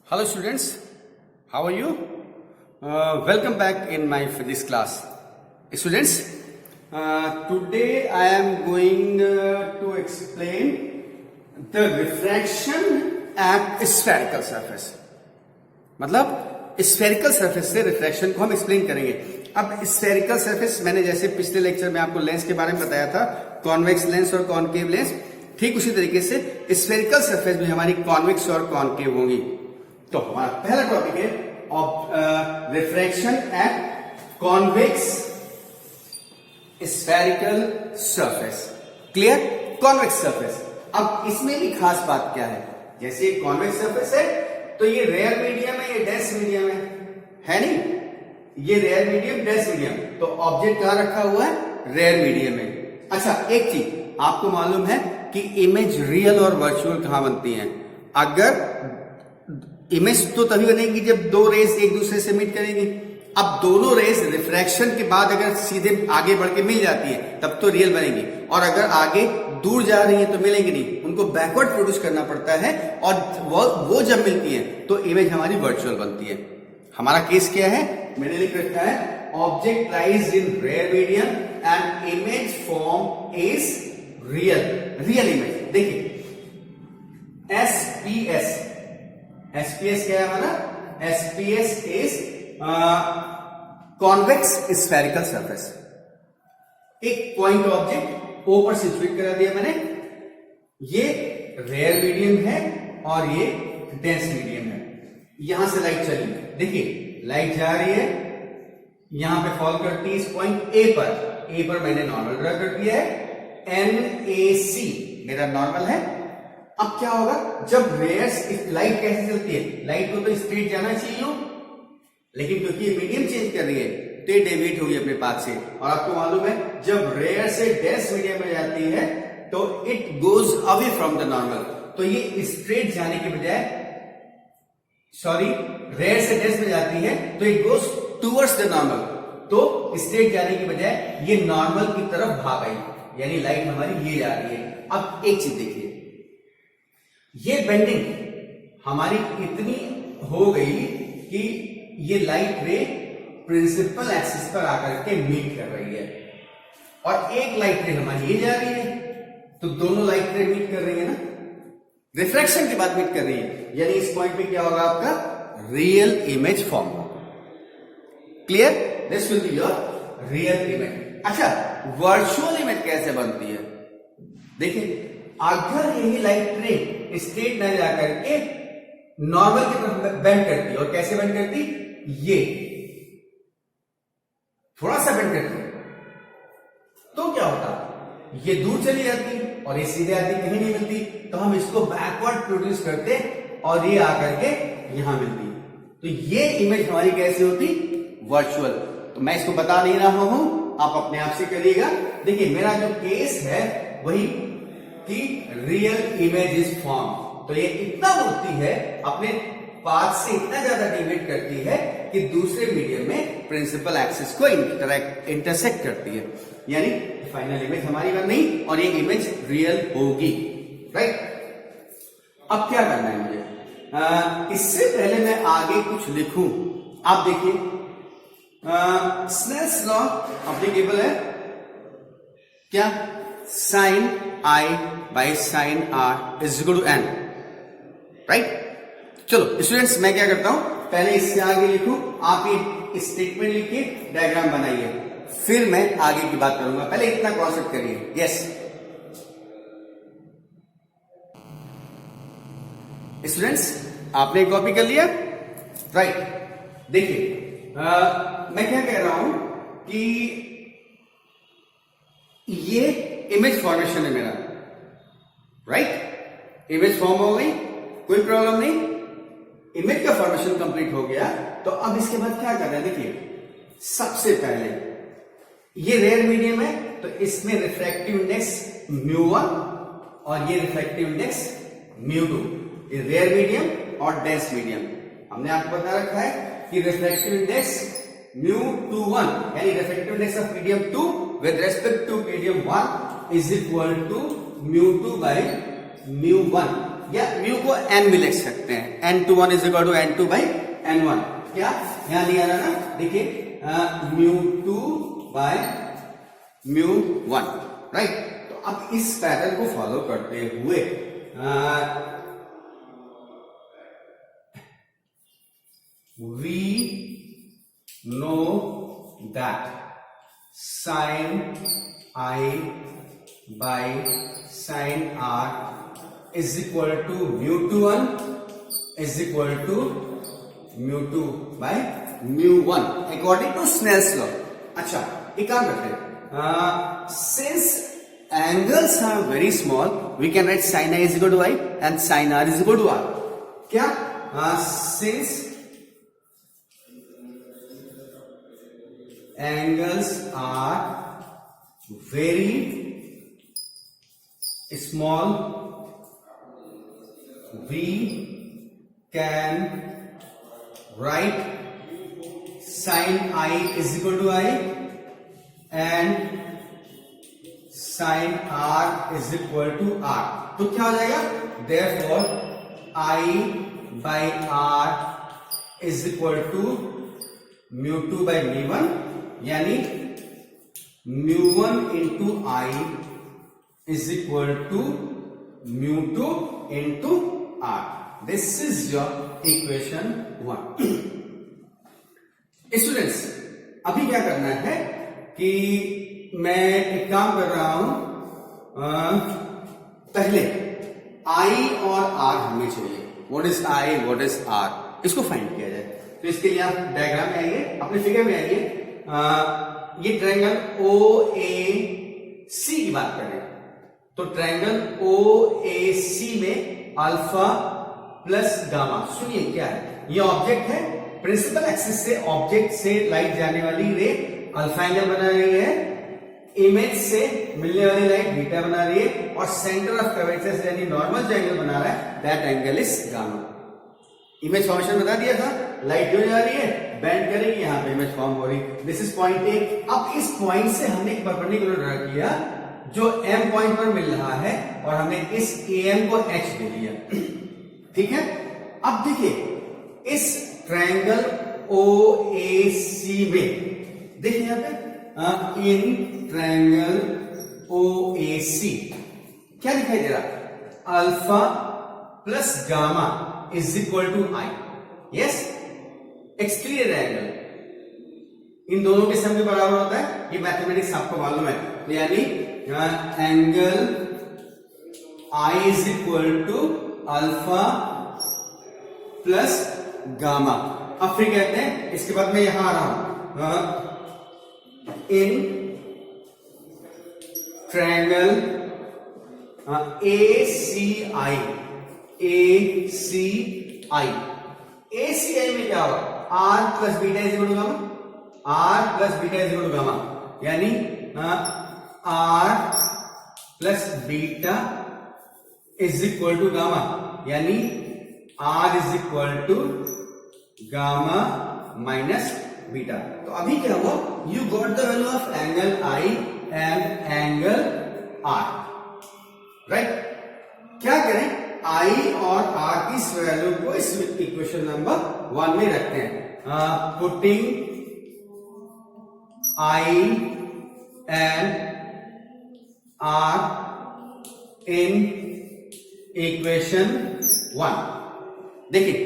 Hello students, how are you? Welcome back in my physics class. Students, today I am going to explain the refraction at spherical surface. मतलब spherical surface से refraction को हम explain करेंगे. अब spherical surface मैंने जैसे पिछले lecture में आपको लेंस के बारे में बताया था, कॉन्वेक्स लेंस और कॉनकेव लेंस, ठीक उसी तरीके से स्फेरिकल सरफेस भी हमारी कॉन्वेक्स और कॉनकेव होंगी. तो हमारा पहला टॉपिक है refraction at convex spherical surface. Clear? Convex surface. अब इसमें भी खास बात क्या है, जैसे कॉन्वेक्स सरफेस है तो ये रेयर मीडियम है, ये डेंस मीडियम है नहीं? ये रेयर मीडियम, डेंस मीडियम. तो ऑब्जेक्ट कहां रखा हुआ है? रेयर मीडियम में. अच्छा, एक चीज आपको मालूम है कि इमेज रियल और वर्चुअल कहां बनती है? अगर इमेज तो तभी बनेगी जब दो रेस एक दूसरे से मीट करेंगी. अब दोनों रेस रिफ्रैक्शन के बाद अगर सीधे आगे बढ़ के मिल जाती है तब तो रियल बनेगी, और अगर आगे दूर जा रही है तो मिलेंगी नहीं, उनको बैकवर्ड प्रोड्यूस करना पड़ता है, और वो जब मिलती है तो इमेज हमारी वर्चुअल बनती है. हमारा केस क्या है? मैंने लिख रखा है object lies in rare medium and image form is real image. देखिए एसपीएस क्या है हमारा? SPS is convex spherical surface. एक पॉइंट ऑब्जेक्ट ओ पर सिचुएट करा दिया मैंने. ये रेयर मीडियम है और ये डेंस मीडियम है. यहां से लाइट चली, देखिए लाइट जा रही है, यहां पे फॉल करती है इस पॉइंट ए पर. ए पर मैंने नॉर्मल ड्रा कर दिया है, NAC मेरा नॉर्मल है. अब क्या होगा जब रेयर्स, लाइट कैसे चलती है? लाइट को तो स्ट्रेट जाना चाहिए हो, लेकिन क्योंकि ये मीडियम चेंज कर रही है तो ये डेविएट होगी अपने पाथ से. और आपको मालूम है जब रेयर से डेंस मीडियम में जाती है तो it goes away from the normal. तो ये स्ट्रेट जाने के बजाय, रेयर से डेंस में जाती है तो it goes towards the normal. तो स्ट्रेट जाने की बजाय ये नॉर्मल की तरफ भाग आई, यानी लाइट हमारी ये जा रही है. अब एक चीज देखिए, ये बेंडिंग हमारी इतनी हो गई कि ये लाइट रे प्रिंसिपल एक्सिस पर आकर के मीट कर रही है, और एक लाइट रे हमारी ये जा रही है, तो दोनों लाइट रे मीट कर रही है ना, रिफ्रैक्शन के बाद मीट कर रही है. यानी इस पॉइंट पे क्या होगा? आपका रियल इमेज फॉर्म होगा. Clear? This will be your real image. अच्छा, वर्चुअल इमेज कैसे बनती है? देखिए, अगर यही लाइट रे स्ट्रेट न जाकर के नॉर्मल की तरफ बेंड करती, और कैसे बेंड करती? ये थोड़ा सा बेंड करती, तो क्या होता? ये दूर चली जाती और ये सीधे आती, कहीं नहीं मिलती, तो हम इसको बैकवर्ड प्रोड्यूस करते और ये आकर के यहां मिलती. तो ये इमेज हमारी कैसे होती? वर्चुअल. तो मैं इसको बता नहीं रहा हूं, आप अपने आप से करिएगा. देखिए मेरा जो केस है वही कि रियल इमेज इज फॉर्म. तो ये इतना उड़ती है, अपने पाथ से इतना ज्यादा डिविएट करती है कि दूसरे मीडियम में प्रिंसिपल एक्सिस को इंटरसेक्ट करती है, यानी फाइनल इमेज हमारी बन गई और ये इमेज रियल होगी. राइट? अब क्या करना है मुझे? इससे पहले मैं आगे कुछ लिखूं, आप देखिए स्नेल्स लॉ अप्लीकेबल है क्या? Sine I by sine R is equal to N. Right? चलो स्टूडेंट्स, मैं क्या करता हूं, पहले इससे आगे लिखूं, आप ये स्टेटमेंट लिखिए, डायग्राम बनाइए, फिर मैं आगे की बात करूंगा. पहले इतना कॉन्सेप्ट करिए. यस स्टूडेंट्स, आपने कॉपी कर लिया? राइट. देखिए मैं क्या कह रहा हूं कि ये इमेज फॉर्मेशन है मेरा. राइट? इमेज फॉर्म हो गई, कोई प्रॉब्लम नहीं, इमेज का फॉर्मेशन कंप्लीट हो गया. तो अब इसके बाद क्या करना है? देखिए सबसे पहले ये रेयर मीडियम है तो इसमें रिफ्रैक्टिव इंडेक्स μ1 और ये रिफ्रैक्टिव इंडेक्स μ2. ये रेयर मीडियम और डेंस मीडियम. हमने आपको बता रखा है कि रिफ्रैक्टिव इंडेक्स μ21 यानी refractive index of medium 2 with respect to medium 1 is equal to μ2 by μ1, या म्यू को n भी लिख सकते हैं. N21 is equal to N2 by N1। क्या यहां नहीं आ रहा ना, देखिए μ2 बाय μ1, राइट। तो अब इस पैटर्न को फॉलो करते हुए we know that sin I by sin R is equal to μ21 is equal to μ2 by μ1 according to Snell's law। अच्छा, एक काम करते हैं, since angles are very small we can write sin I is equal to I and sin R is equal to R। क्या since angles are very small we can write sin I is equal to I and sin R is equal to R। तो क्या हो जाएगा, therefore I by R is equal to μ2 by μ1, यानी μ1 into I is equal to μ2 into R। This is your equation 1। Students, अभी क्या करना है कि मैं एक काम कर रहा हूं, पहले I और R हमें चाहिए। What is I, what is R, इसको फाइंड किया जाए। तो इसके लिए आप डायग्राम में आइए, अपने फिगर में आइए। ये ट्रायंगल OAC की बात करें तो ट्रायंगल OAC में अल्फा प्लस गामा, सुनिए क्या है, ये ऑब्जेक्ट है, प्रिंसिपल एक्सिस से ऑब्जेक्ट से लाइट जाने वाली रे अल्फा एंगल बना रही है, इमेज से मिलने वाली लाइट बीटा बना रही है, और सेंटर ऑफ कर्वेचर से यानी नॉर्मल जो एंगल बना रहा है that angle is gamma. Image formation बता दिया था, लाइट जो जा रही है बेंड करेगी, यहां पे इमेज फॉर्म हो रही, दिस इज पॉइंट ए। अब इस पॉइंट से हमने एक परपेंडिकुलर ड्रा किया जो M पॉइंट पर मिल रहा है और हमने इस AM को H दे दिया, ठीक है। अब देखिए इस ट्रायंगल OAC में, देखिए यहां पे इन ट्रायंगल OAC क्या दिखाई दे रहा, alpha plus gamma is equal to I। Yes, exterior angle in दोनों के सम के बराबर होता है, ये मैथमेटिक्स आपको मालूम है। तो यानी angle I is equal to alpha plus gamma. अब फिर कहते हैं, इसके बाद मैं यहां आ रहा हूं, इन ट्रायंगल ACI, ACI में क्या होगा, R plus beta is equal to gamma, R plus beta is equal to gamma, यानी R plus beta is equal to gamma, यानी R is equal to gamma minus beta. तो अभी क्या हुआ, you got the value of angle I and angle R, right. क्या करें, I और R की इस वैल्यू को इस इक्वेशन नंबर 1 में रखते हैं। Putting I and R in equation 1। देखिए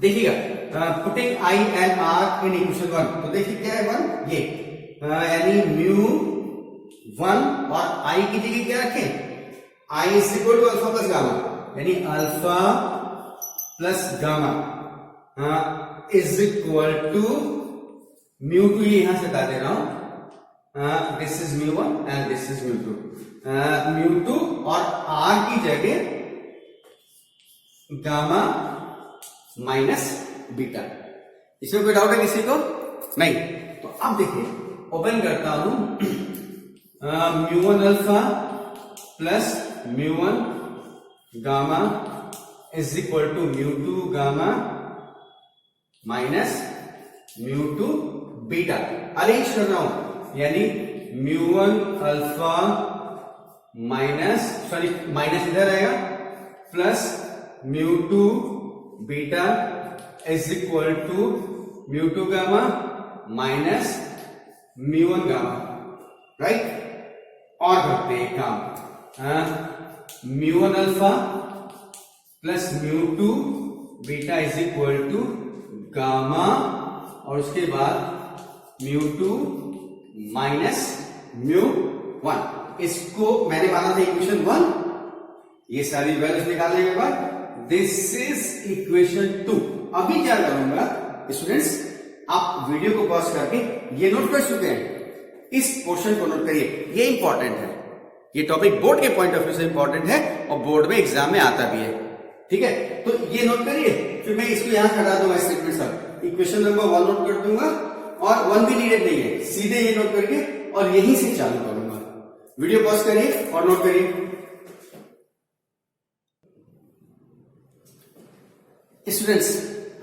देखिएगा, putting I and R in equation 1, तो देखिए क्या है 1, ये यानी μ1 और I की जगह क्या रखें, I is equal to alpha plus gamma, यानी alpha plus gamma is equal to μ2, ये यहां से बता दे रहा हूं, this is μ1 and this is μ2, μ2 और R की जगह गामा माइनस बीटा। इसमें कोई डाउट है किसी को, नहीं। तो अब देखिए, ओपन करता हूं, μ1 alpha plus μ1 gamma is equal to μ2 gamma minus μ2 beta. Arrange कर रहा हूं, यानी म्यू1 अल्फा माइनस इधर आएगा plus mu two beta is equal to mu two gamma minus mu one gamma, right. और करते हैं काम, mu one alpha plus mu two beta is equal to gamma, और उसके बाद म्यू2 माइनस म्यू1। इसको मैंने माना था इक्वेशन 1, ये सारी वैल्यूज निकालने के बाद दिस इज इक्वेशन 2। अभी क्या करूंगा स्टूडेंट्स, आप वीडियो को पॉज करके ये नोट कर चुके हैं, इस पोर्शन को नोट करिए, ये इंपॉर्टेंट है, ये टॉपिक बोर्ड के पॉइंट ऑफ व्यू से इंपॉर्टेंट है और बोर्ड में एग्जाम में आता भी है, ठीक है। तो ये नोट करिए, फिर मैं इसको यहां हटा दूंगा स्टेटमेंट सब, इक्वेशन नंबर 1 नोट कर दूंगा और 1 भी नीडेड नहीं है, सीधे ये नोट करके और यहीं से चालू करूंगा। वीडियो पॉज करिए और नोट करिए। स्टूडेंट्स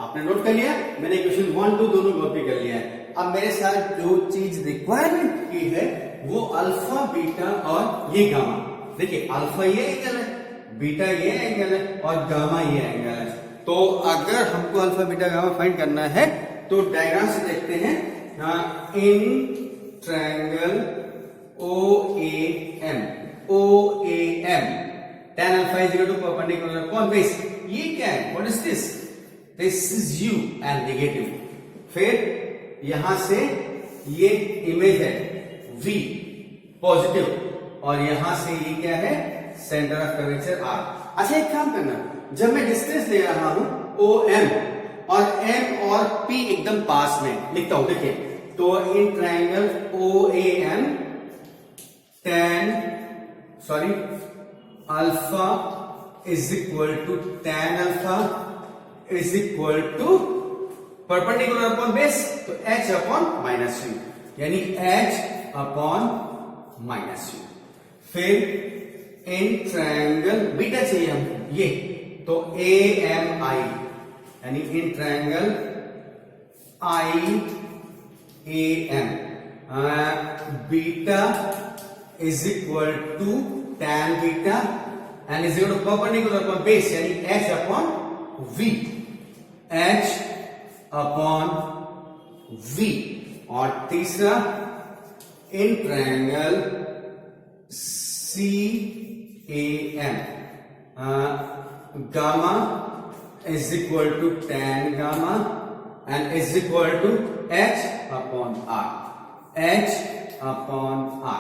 आपने नोट कर लिया, मैंने इक्वेशन 1 2 दोनों कॉपी कर लिया है। अब मेरे साथ जो चीज रिक्वायरमेंट की है वो अल्फा बीटा और ये गामा। देखिए अल्फा ये एंगल है, बीटा ये एंगल है और गामा ये एंगल है। तो अगर हमको अल्फा बीटा गामा फाइंड करना है तो डायग्राम से देखते हैं। इन triangle OAM tan alpha is equal to perpendicular upon base, ये क्या है, what is this, this is u and negative. फिर यहां से ये इमेज है v पॉजिटिव और यहां से ये क्या है, सेंटर ऑफ कर्वेचर r। अच्छा एक काम करना, जब मैं डिस्टेंस ले रहा हूं OM और M और P एकदम पास में लिखता हूं, देखिए तो in triangle OAM alpha is equal to tan alpha is equal to perpendicular upon base, तो h अपॉन माइनस यू, यानी h अपॉन माइनस यू। फिर इन ट्रायंगल बीटा चाहिए हम ये, तो AMI यानी in triangle IAM beta is equal to tan beta and is equal to perpendicular upon base, यानी h upon v, h upon v। और तीसरा in triangle CAM gamma is equal to tan gamma and is equal to h upon r, h upon r।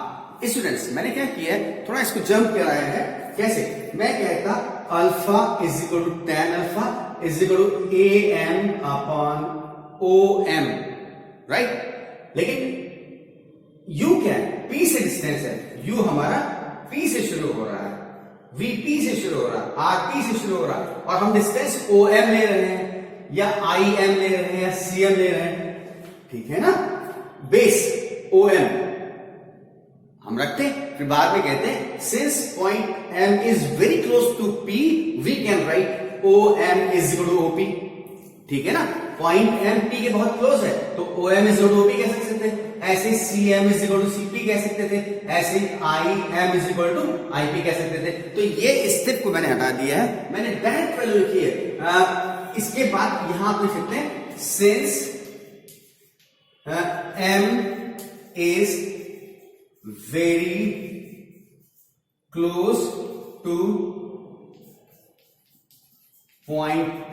Students मैंने क्या किया है, थोड़ा इसको jump कराया है। कैसे, मैं कहता alpha is equal to tan alpha is equal to AM upon OM, right. लेकिन U क्या है, P से डिस्टेंस है, U हमारा P से शुरू हो रहा है, VP से शुरू हो रहा है, RP से शुरू हो रहा है, और हम डिस्टेंस OM ले रहे हैं या IM ले रहे हैं या CM ले रहे हैं, ठीक है ना। बेस OM हम रखते हैं, फिर बाद में कहते हैं since point M is very close to P we can write OM is equal to OP, ठीक है ना। पॉइंट M P के बहुत क्लोज है तो OM is equal to OP कह सकते थे, ऐसे CM is equal to CP कह सकते थे, ऐसे IM is equal to IP कह सकते थे। तो ये स्टेप को मैंने हटा दिया है, मैंने डायरेक्ट वैल्यू लिखी है। इसके बाद यहां आप लिख सकते हैं since M is very close to point P,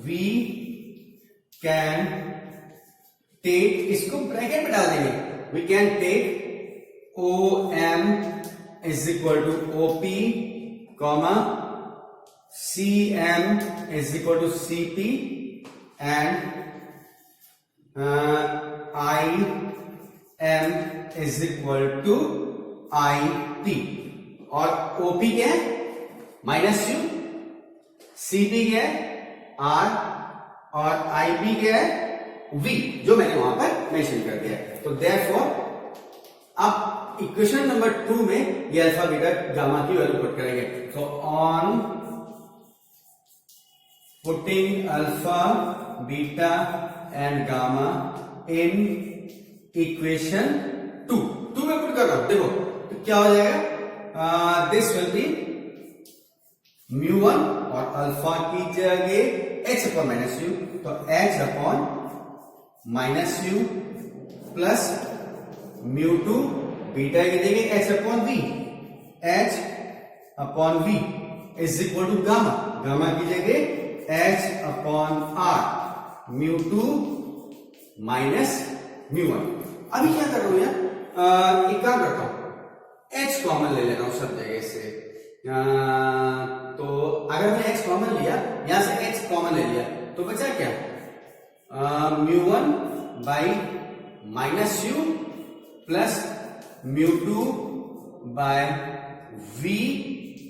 we can take, इसको ब्रैकेट में डाल देंगे, we can take OM is equal to OP, comma CM is equal to CP and IM is equal to IP। और OP क्या है, minus you, CP क्या है R और IP क्या है V, जो मैंने वहां पर मेंशन कर दिया है। तो देयरफॉर अब इक्वेशन नंबर 2 में ये अल्फा बीटा गामा की वैल्यू पुट करेंगे। तो on putting alpha beta and gamma in equation 2 में पुट कर रहा हूं, देखो तो क्या हो जाएगा, दिस विल बी μ1 और अल्फा की जगह h अपॉन माइनस यू, तो h upon minus u plus μ2 beta की जगह h upon v, h upon v is equal to gamma, gamma की जगह h अपॉन r, μ2 माइनस μ1। अभी क्या कर रहा हूं यार, एक काम करता हूं, h कॉमन ले ले रहा हूं सब जगह से, तो अगर मैं x कॉमन लिया, यहां से x कॉमन ले लिया तो बचा क्या, μ1 by minus u plus μ2 by v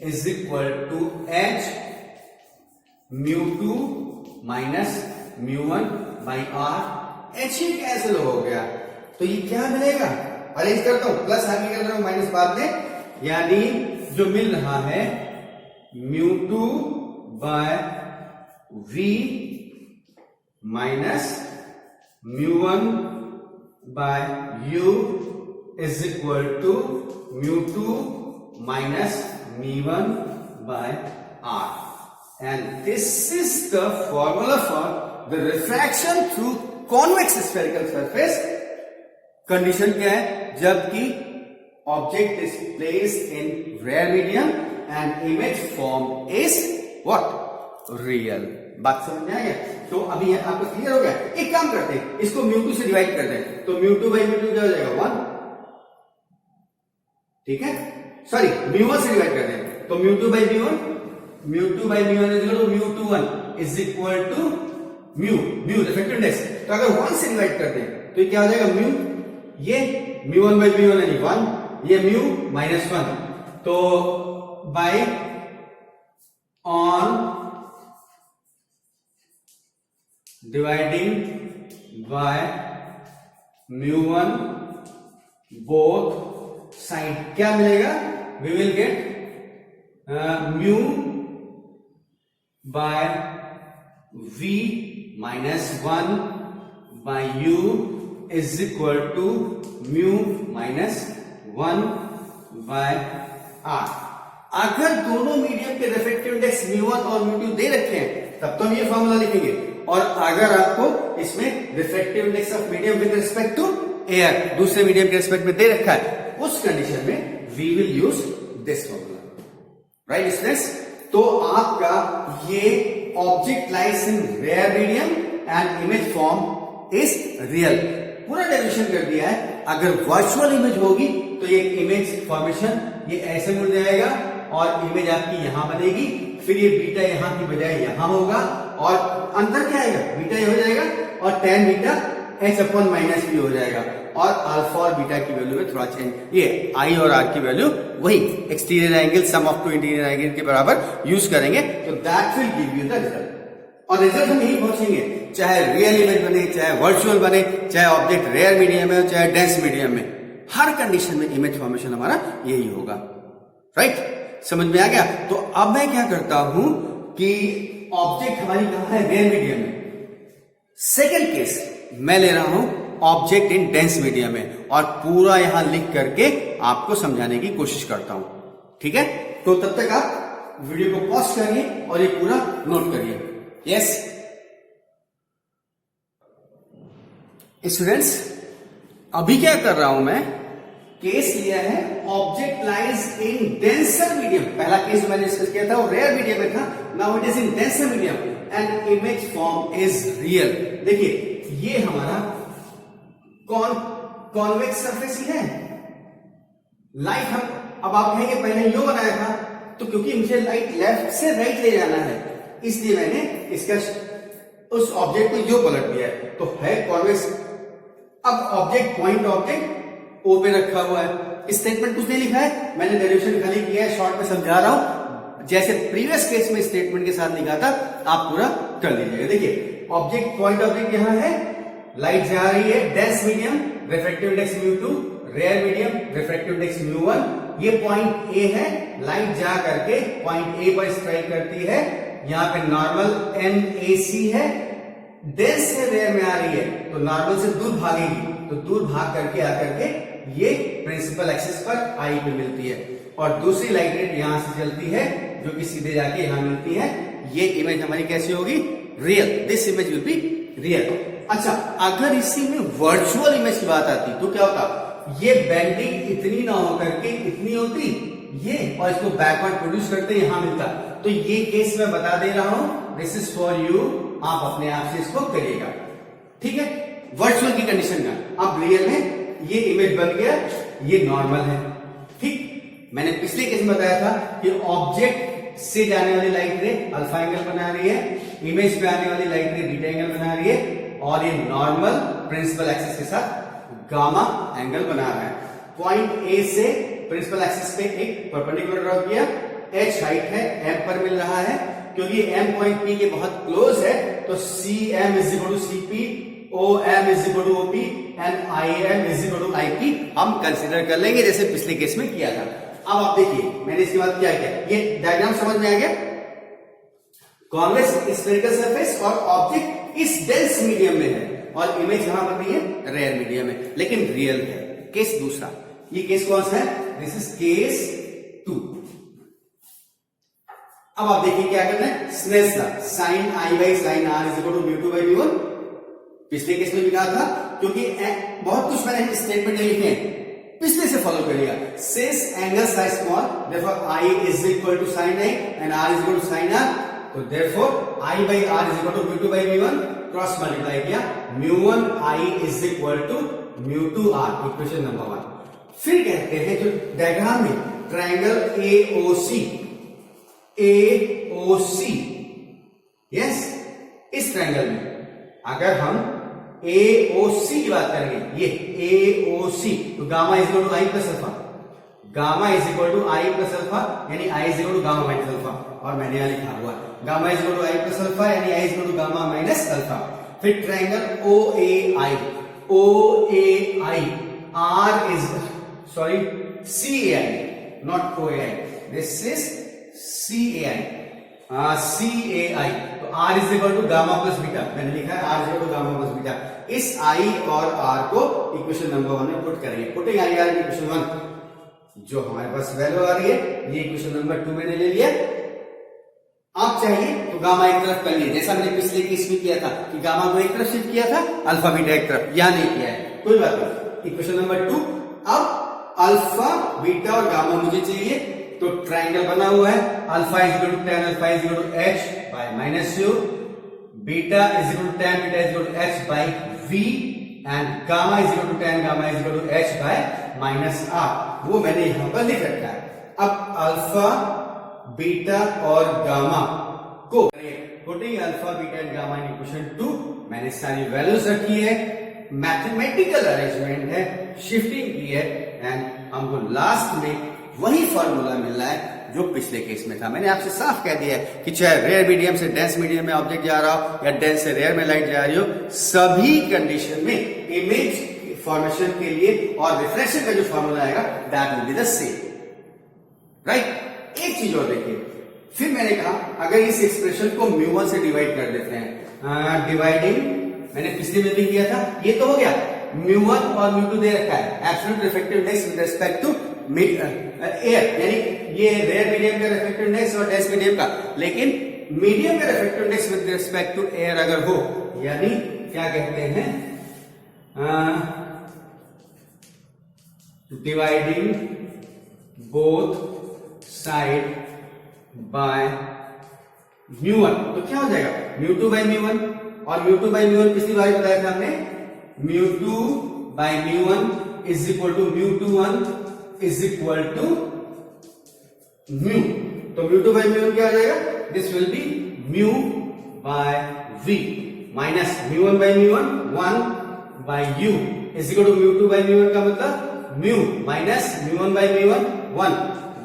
is equal to h μ2 minus μ1 by r, h ही कैंसिल हो गया, तो ये क्या मिलेगा, अरेंज करता हूं, प्लस आगे कर रहा हूं माइनस बाद में, यानी जो मिल रहा है μ2 by v minus μ1 by u is equal to μ2 minus μ1 by r, and this is the formula for the refraction through convex spherical surface। Condition क्या है, जबकि object is placed in rare medium and image form is what, real। बात समझ में आ गया, तो अभी आपको क्लियर हो गया। एक काम करते हैं, इसको μ2 से डिवाइड कर दें, तो μ2 बाई μ2 क्या हो जाएगा 1, ठीक है, सॉरी μ1 से डिवाइड कर दें, तो μ2 by μ1, μ2 by μ1 is equal to μ21 is equal to mu refractive index, तो अगर 1 से डिवाइड कर दें तो क्या हो जाएगा म्यू, ये μ1 बाई μ1 यानी 1, ये म्यू माइनस 1, तो by on dividing by μ1 both side क्या मिलेगा, we will get mu by v minus 1 by u is equal to mu minus 1 by r। अगर दोनों मीडियम के रिफ्रैक्टिव इंडेक्स μ1 और μ2 दे रखे हैं तब तो हम ये फॉर्मूला लिखेंगे, और अगर आपको इसमें refractive index of medium with respect to air दूसरे मीडियम के रिस्पेक्ट में दे रखा है, उस कंडीशन में we will use this formula, right students. तो आपका ये object lies in rare medium and image form is real पूरा डेफिनेशन कर दिया है। अगर वर्चुअल इमेज होगी तो ये इमेज फॉर्मेशन ये ऐसे मुड़ जाएगा और इमेज आपकी यहां बनेगी, फिर ये बीटा यहां की बजाय यहां होगा, और अंतर क्या आएगा, बीटा ये हो जाएगा और tan beta h upon minus भी हो जाएगा, और अल्फा और बीटा की वैल्यू में थोड़ा चेंज, ये i और r की वैल्यू वही exterior angle sum of to interior angle के बराबर यूज करेंगे, तो that will give you the result. और रिजल्ट हम यही पहुंचेंगे, चाहे रियल इमेज बने, चाहे वर्चुअल बने, चाहे ऑब्जेक्ट रेयर मीडियम में, चाहे डेंस मीडियम में, हर कंडीशन में इमेज फॉर्मेशन हमारा यही होगा, राइट। समझ में आ गया। तो अब मैं क्या करता हूं कि ऑब्जेक्ट हमारी कहां है, रेयर मीडियम में। सेकेंड केस मैं ले रहा हूं ऑब्जेक्ट इन डेंस मीडियम में, और पूरा यहां लिख करके आपको समझाने की कोशिश करता हूं, ठीक है। तो तब तक आप वीडियो को पॉज करिए और ये पूरा नोट करिए। यस स्टूडेंट्स, अभी क्या कर रहा हूं मैं, केस लिया है ऑब्जेक्ट लाइज इन डेंसर मीडियम। पहला केस मैंने डिस्कस किया था वो रेयर मीडियम में था, now it is in denser medium and image form is real. देखिए ये हमारा कॉन्वेक्स सरफेस ही है। लाइट हम अब आप कहेंगे पहले यो बनाया था, तो क्योंकि मुझे लाइट लेफ्ट से राइट ले जाना है इसलिए मैंने इसका उस ऑब्जेक्ट को यो पलट दिया है, तो है कॉन्वेक्स। अब ऑब्जेक्ट पॉइंट ऑब्जेक्ट ओ पे रखा हुआ है, स्टेटमेंट कुछ नहीं लिखा है, मैंने डेरिवेशन खाली किया है, शॉर्ट में समझा रहा हूं, जैसे प्रीवियस केस में स्टेटमेंट के साथ लिखा था आप पूरा कर लीजिएगा। देखिए ऑब्जेक्ट पॉइंट ऑब्जेक्ट यहां है, लाइट जा रही है dense medium, refractive index μ2, rare medium refractive index μ1। ये पॉइंट ए है, लाइट जा करके पॉइंट ए पर स्ट्राइक करती है, यहां पे नॉर्मल NAC है, डेंस से रेयर में आ रही है तो नॉर्मल से दूर भागेगी, तो दूर भाग करके आकर के ये प्रिंसिपल एक्सिस पर आई पे मिलती है, और दूसरी लाइट रे यहां से चलती है जो कि सीधे जाके यहां मिलती है। ये इमेज हमारी कैसी होगी? Real. This image will be real. अच्छा, अगर इसी में वर्चुअल इमेज की बात आती तो क्या होता? ये बेंडिंग इतनी ना होकर के इतनी होती ये, और इसको बैकवर्ड प्रोड्यूस करते यहां मिलता। तो ये केस मैं बता दे रहा हूं, दिस इज फॉर यू, आप अपने आप से इसको करिएगा, ठीक है? वर्चुअल की कंडीशन का। अब रियल में ये इमेज बन गया, ये नॉर्मल है, ठीक? मैंने पिछले केस में बताया था कि ऑब्जेक्ट से जाने वाली लाइट रे अल्फा एंगल बना रही है, इमेज पे आने वाली लाइट रे बीटा एंगल बना रही है, और ये नॉर्मल प्रिंसिपल एक्सिस के साथ गामा एंगल बना रहा है। पॉइंट ए से प्रिंसिपल एक्सिस पे एक परपेंडिकुलर ड्रॉ किया, h हाइट है, m पर मिल रहा है, क्योंकि m पॉइंट p के बहुत क्लोज है, तो cm is equal to cp, OM is equal to OP and IM is equal to IP हम कंसीडर कर लेंगे, जैसे पिछले केस में किया था। अब आप देखिए मैंने इसके बाद क्या किया, ये डायग्राम समझ में आ गया? कॉन्वेक्स स्फेरिकल सरफेस और ऑब्जेक्ट इस डेंस मीडियम में है, और इमेज यहां बन रही है रेयर मीडियम में, लेकिन रियल है। केस दूसरा, ये केस कौन सा है? This is case 2। अब आप देखिए क्या करना है, Snell's law, sine i by sine r is equal to mu two by mu one. पिछले केस में भी कहा था, क्योंकि बहुत कुछ मैंने स्टेटमेंट लिखे हैं, पिछले से फॉलो करिएगा। Since angles are small therefore i is equal to sine i and r is equal to sine r, तो therefore i by r is equal to mu two by mu one, cross multiply किया, mu one i is equal to mu two r, equation number 1। फिर कहते हैं जो diagram में triangle AOC, yes, इस triangle में अगर हम AOC की बात करेंगे, ये AOC, तो gamma is equal to i plus alpha, gamma is equal to i plus alpha, यानी i is equal to gamma minus alpha, और मैंने यहां लिखा हुआ gamma is equal to i plus alpha, यानी i is equal to gamma minus alpha. फिर triangle OAI, R is CAI, not OAI, this is CAI, तो R is equal to gamma plus beta, मैंने लिखा है R is equal to gamma plus beta. इस I और R को equation number 1 में put करेंगे। पुटिंग आई आर इक्वेशन 1, जो हमारे पास वैल्यू आ रही है, ये इक्वेशन नंबर 2 मैंने ले लिया। आप चाहिए तो गामा एक तरफ कर लिए, जैसा मैंने पिछले केस में किया था कि गामा को एक तरफ शिफ्ट किया था, अल्फा बीटा एक तरफ, यहां नहीं किया है, कोई बात नहीं। इक्वेशन नंबर 2, अब अल्फा बीटा और गामा मुझे चाहिए, तो ट्रायंगल बना हुआ है, alpha is equal to tan alpha is equal to h by minus u, beta is equal to tan beta is equal to h by v, and gamma is equal to tan gamma is equal to h by minus r, वो मैंने यहां पर लिख रखा है। अब alpha beta और gamma को putting alpha beta and gamma in equation 2, मैंने सारी वैल्यूज रखी है, मैथमेटिकल अरेंजमेंट है, शिफ्टिंग की है, एंड हमको लास्ट में वही फॉर्मूला मिल रहा है जो पिछले केस में था। मैंने आपसे साफ कह दिया है कि चाहे रेयर मीडियम से डेंस मीडियम में ऑब्जेक्ट जा रहा हो या डेंस से रेयर में लाइट जा रही हो, सभी कंडीशन में इमेज फॉर्मेशन के लिए और रिफ्लेक्शन का जो फॉर्मूला आएगा that will be the same, right? एक चीज और देखिए, फिर मैंने कहा अगर इस एक्सप्रेशन को म्यू1 से डिवाइड कर देते हैं, डिवाइडिंग मैंने पिछले में भी किया था, ये तो हो गया, म्यू1 और म्यू2 दे रखा है, absolute reflective index with respect to air, यानी ये रेयर मीडियम का रिफ्लेक्टिव इंडेक्स और डेंस मीडियम का, लेकिन मीडियम का reflective index with respect to air अगर हो, यानी क्या कहते हैं, dividing both side by mu one, तो क्या हो जाएगा, म्यू2 बाय म्यू1, और म्यू2 बाय म्यू1 पिछली बार बताया था हमने, mu two by mu one is equal to म्यू21 इज इक्वल टू म्यू, तो म्यू2 बाय म्यू1 क्या आ जाएगा, this will be mu by v minus mu one by mu one 1 by u is equal to mu two by mu one का मतलब mu minus mu one by mu one 1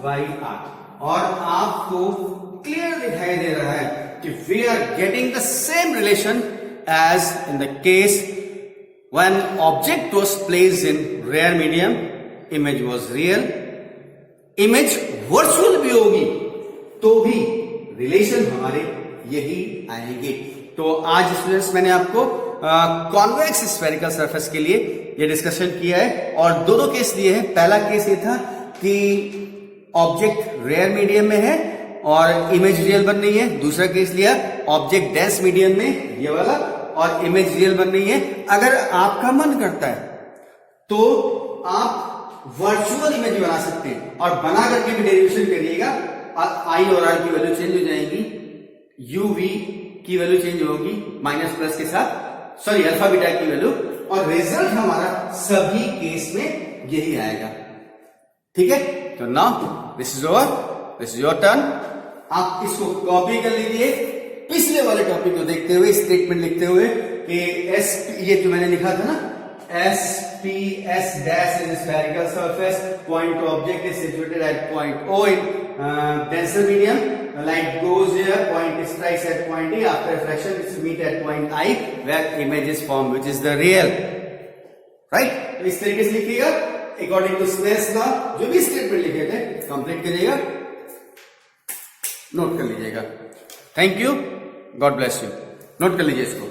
by r. और आपको clear दिखाई दे रहा है कि we are getting the same relation as in the case when object was placed in rare medium, image was real, image virtual भी होगी तो भी रिलेशन हमारे यही आएंगे। तो आज स्टूडेंट्स मैंने आपको कॉन्वेक्स स्फेरिकल सरफेस के लिए ये डिस्कशन किया है और दोनों केस लिए हैं। पहला केस ये था कि ऑब्जेक्ट रेयर मीडियम में है और इमेज रियल बन रही है। दूसरा केस लिया ऑब्जेक्ट डेंस मीडियम में, ये वाला, और इमेज रियल बन रही है। अगर आपका मन करता है तो आप वर्चुअल इमेज बना सकते हैं और बना करके भी डेरिवेशन करिएगा। आई और आर की वैल्यू चेंज हो जाएगी, यू वी की वैल्यू चेंज होगी माइनस प्लस के साथ, सॉरी अल्फा बीटा की वैल्यू, और रिजल्ट हमारा सभी केस में यही आएगा। ठीक है, तो now this is over, this is your turn. आप इसको कॉपी कर लीजिए पिछले वाले टॉपिक को देखते हुए, स्टेटमेंट लिखते हुए कि एस, ये जो मैंने लिखा था ना, S P S dash is spherical surface, point object is situated at point O in denser medium, light goes here, point strikes at point E, after refraction it's meet at point I where image is formed which is the real, right? तो इस तरीके से लिखिएगा according to Snell's law. जो भी statement लिखे थे complete करिएगा, नोट कर लीजिएगा। Thank you, God bless you. Note कर लीजिए इसको।